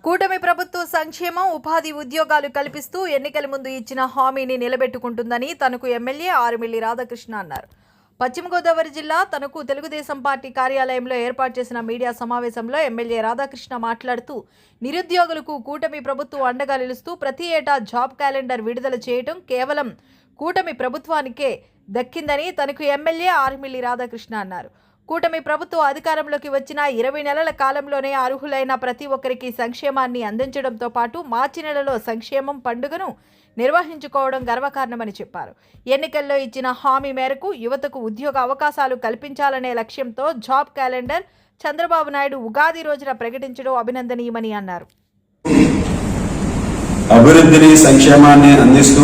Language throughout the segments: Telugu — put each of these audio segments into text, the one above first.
కూటమి ప్రభుత్వం సంక్షేమం, ఉపాధి, ఉద్యోగాలు కల్పిస్తూ ఎన్నికల ముందు ఇచ్చిన హామీని నిలబెట్టుకుంటుందని తనకు ఎమ్మెల్యే ఆరుమిల్లి రాధాకృష్ణ అన్నారు. పశ్చిమ గోదావరి జిల్లా తనకు తెలుగుదేశం పార్టీ కార్యాలయంలో ఏర్పాటు చేసిన మీడియా సమావేశంలో ఎమ్మెల్యే రాధాకృష్ణ మాట్లాడుతూ నిరుద్యోగులకు కూటమి ప్రభుత్వం అండగా నిలుస్తూ ప్రతి ఏటా జాబ్ క్యాలెండర్ విడుదల చేయడం కేవలం కూటమి ప్రభుత్వానికే దక్కిందని తనకు ఎమ్మెల్యే ఆరుమిల్లి రాధాకృష్ణ అన్నారు. కూటమి ప్రభుత్వం అధికారంలోకి వచ్చిన 20 నెలల కాలంలోనే అర్హులైన ప్రతి ఒక్కరికి సంక్షేమాన్ని అందించడంతో పాటు మార్చి నెలలో సంక్షేమం పండుగను నిర్వహించుకోవడం గర్వకారణమని చెప్పారు. ఎన్నికల్లో ఇచ్చిన హామీ మేరకు యువతకు ఉద్యోగ అవకాశాలు కల్పించాలనే లక్ష్యంతో జాబ్ క్యాలెండర్ చంద్రబాబు నాయుడు ఉగాది రోజున ప్రకటించడం అభినందనీయమని అన్నారు. అభివృద్ధిని, సంక్షేమాన్ని అందిస్తూ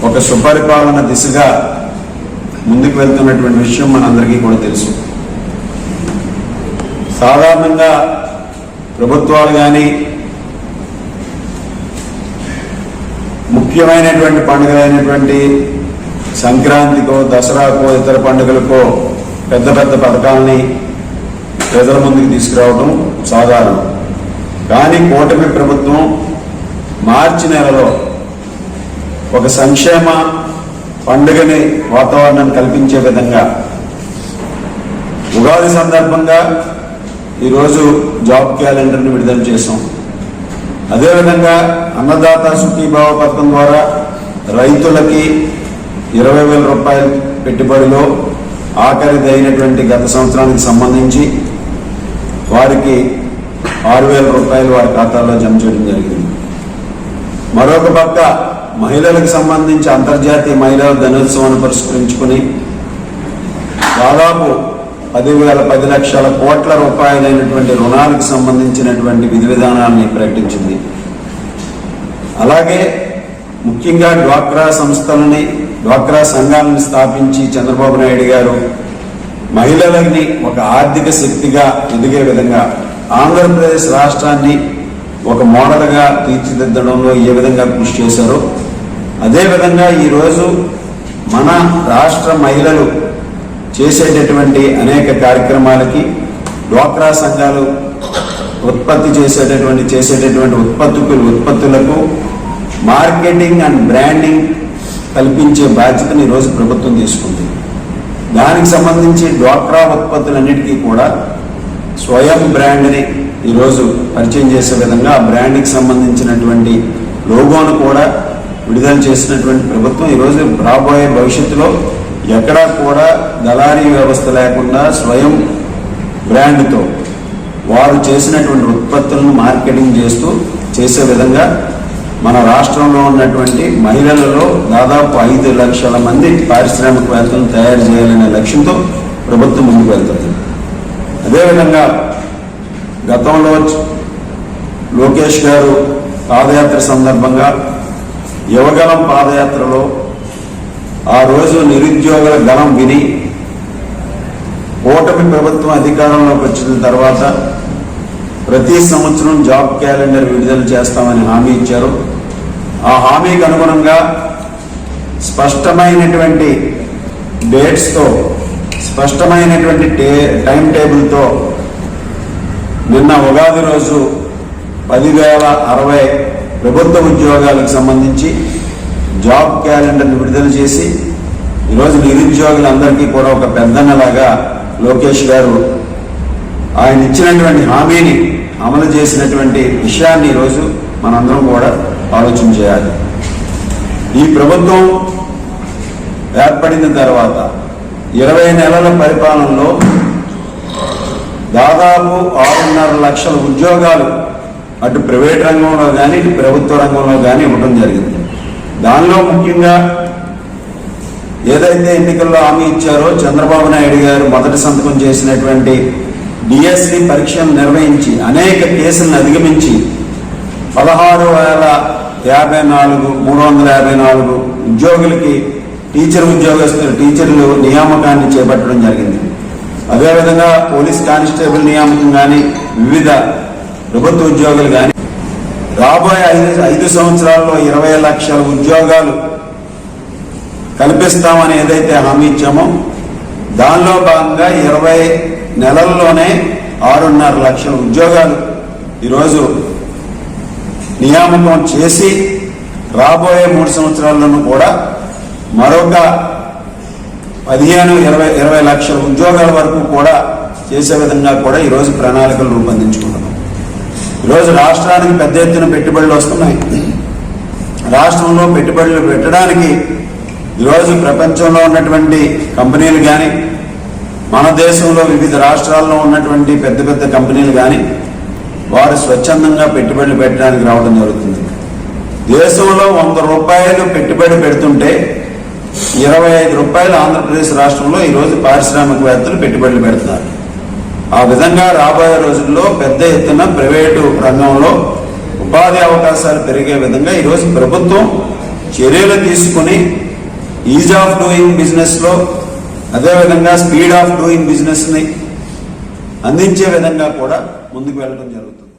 ఒక సుపరిపాలన దిశగా ముందుకు వెళ్తున్నటువంటి విషయం మనందరికీ కూడా తెలుసు. సాధారణంగా ప్రభుత్వాలు కానీ ముఖ్యమైనటువంటి పండుగలైనటువంటి సంక్రాంతికో, దసరాకో, ఇతర పండుగలకో పెద్ద పెద్ద పథకాలని ప్రజల ముందుకు తీసుకురావడం సాధారణం. కానీ కూటమి ప్రభుత్వం మార్చి నెలలో ఒక సంక్షేమ పండుగని వాతావరణాన్ని కల్పించే విధంగా ఉగాది సందర్భంగా ఈరోజు జాబ్ క్యాలెండర్ని విడుదల చేశాం. అదేవిధంగా అన్నదాత సుఖీభావ పథకం ద్వారా రైతులకి 20,000 రూపాయల పెట్టుబడిలో ఆఖరిదైనటువంటి గత సంవత్సరానికి సంబంధించి వారికి 6,000 రూపాయలు వారి ఖాతాల్లో జమ చేయడం జరిగింది. మరొక పక్క మహిళలకు సంబంధించి అంతర్జాతీయ మహిళా దినోత్సవాన్ని పురస్కరించుకుని దాదాపు 10 లక్షల కోట్ల రూపాయలైనటువంటి రుణాలకు సంబంధించినటువంటి విధి విధానాన్ని ప్రకటించింది. అలాగే ముఖ్యంగా డ్వాక్రా సంస్థలని, డ్వాక్రా సంఘాలను స్థాపించి చంద్రబాబు నాయుడు గారు మహిళలని ఒక ఆర్థిక శక్తిగా ఎదిగే విధంగా ఆంధ్రప్రదేశ్ రాష్ట్రాన్ని ఒక మోడల్గా తీర్చిదిద్దడంలో ఏ విధంగా కృషి చేశారో అదేవిధంగా ఈరోజు మన రాష్ట్ర మహిళలు చేసేటటువంటి అనేక కార్యక్రమాలకి డ్వాక్రా సంఘాలు ఉత్పత్తి చేసేటటువంటి ఉత్పత్తులకు మార్కెటింగ్ అండ్ బ్రాండింగ్ కల్పించే బాధ్యతను ఈరోజు ప్రభుత్వం తీసుకుంది. దానికి సంబంధించి డ్వాక్రా ఉత్పత్తులన్నిటికీ కూడా స్వయం బ్రాండ్ని ఈరోజు పరిచయం చేసే విధంగా ఆ బ్రాండ్కి సంబంధించినటువంటి లోగోను కూడా విడుదల చేసినటువంటి ప్రభుత్వం ఈరోజు రాబోయే భవిష్యత్తులో ఎక్కడా కూడా దళారీ వ్యవస్థ లేకుండా స్వయం బ్రాండ్తో వారు చేసినటువంటి ఉత్పత్తులను మార్కెటింగ్ చేసే విధంగా మన రాష్ట్రంలో ఉన్నటువంటి మహిళలలో దాదాపు 5 లక్షల మంది పారిశ్రామికవేత్తలను తయారు చేయాలనే లక్ష్యంతో ప్రభుత్వం ముందుకు వెళ్తుంది. అదేవిధంగా గతంలో లోకేష్ గారు పాదయాత్ర సందర్భంగా యువగలం పాదయాత్రలో ఆ రోజు నిరుద్యోగుల గలం విని కూటమి ప్రభుత్వం అధికారంలోకి వచ్చిన తర్వాత ప్రతి సంవత్సరం జాబ్ క్యాలెండర్ విడుదల చేస్తామని హామీ ఇచ్చారు. ఆ హామీకి అనుగుణంగా స్పష్టమైనటువంటి డేట్స్తో, స్పష్టమైనటువంటి టైం టేబుల్తో నిన్న ఉగాది రోజు 10,060 ప్రభుత్వ ఉద్యోగాలకు సంబంధించి జాబ్ క్యాలెండర్ని విడుదల చేసి ఈరోజు నిరుద్యోగులందరికీ కూడా ఒక పెద్దన్నలాగా లోకేష్ గారు ఆయన ఇచ్చినటువంటి హామీని అమలు చేసినటువంటి విషయాన్ని ఈరోజు మనందరం కూడా ఆలోచన చేయాలి. ఈ ప్రభుత్వం ఏర్పడిన తర్వాత 20 నెలల పరిపాలనలో దాదాపు 6.5 లక్షల ఉద్యోగాలు అటు ప్రైవేట్ రంగంలో కానీ ఇటు ప్రభుత్వ రంగంలో కానీ ఇవ్వడం జరిగింది. దానిలో ముఖ్యంగా ఏదైతే ఎన్నికల్లో హామీ ఇచ్చారో చంద్రబాబు నాయుడు గారు మొదటి సంతకం చేసినటువంటి డిఎస్సి పరీక్షలు నిర్వహించి అనేక కేసులను అధిగమించి 16,054 ఉద్యోగులకి టీచర్లు నియామకాన్ని చేపట్టడం జరిగింది. అదేవిధంగా పోలీస్ కానిస్టేబుల్ నియామకం కానీ వివిధ ప్రభుత్వ ఉద్యోగులు కానీ రాబోయే 5 సంవత్సరాల్లో 20 లక్షల ఉద్యోగాలు కల్పిస్తామని ఏదైతే హామీ ఇచ్చామో దానిలో భాగంగా 20 నెలల్లోనే 6.5 లక్షల ఉద్యోగాలు ఈరోజు నియామకం చేసి రాబోయే 3 సంవత్సరాల్లోనూ కూడా మరొక 15-20 లక్షల ఉద్యోగాల వరకు కూడా చేసే విధంగా కూడా ఈరోజు ప్రణాళికలు రూపొందించుకుంటున్నాం. ఈరోజు రాష్ట్రానికి పెద్ద ఎత్తున పెట్టుబడులు వస్తున్నాయి. రాష్ట్రంలో పెట్టుబడులు పెట్టడానికి ఈరోజు ప్రపంచంలో ఉన్నటువంటి కంపెనీలు కానీ, మన దేశంలో వివిధ రాష్ట్రాల్లో ఉన్నటువంటి పెద్ద పెద్ద కంపెనీలు కానీ వారు స్వచ్ఛందంగా పెట్టుబడులు పెట్టడానికి రావడం జరుగుతుంది. దేశంలో 100 రూపాయలు పెట్టుబడి పెడుతుంటే 25 రూపాయలు ఆంధ్రప్రదేశ్ రాష్ట్రంలో ఈరోజు పారిశ్రామికవేత్తలు పెట్టుబడులు పెడుతున్నారు. ఆ విధంగా రాబోయే రోజుల్లో పెద్ద ఎత్తున ప్రైవేటు రంగంలో ఉపాధి అవకాశాలు పెరిగే విధంగా ఈరోజు ప్రభుత్వం చర్యలు తీసుకుని ఈజ్ ఆఫ్ డూయింగ్ బిజినెస్లో అదేవిధంగా స్పీడ్ ఆఫ్ డూయింగ్ బిజినెస్ని అందించే విధంగా కూడా ముందుకు వెళ్ళడం జరుగుతుంది.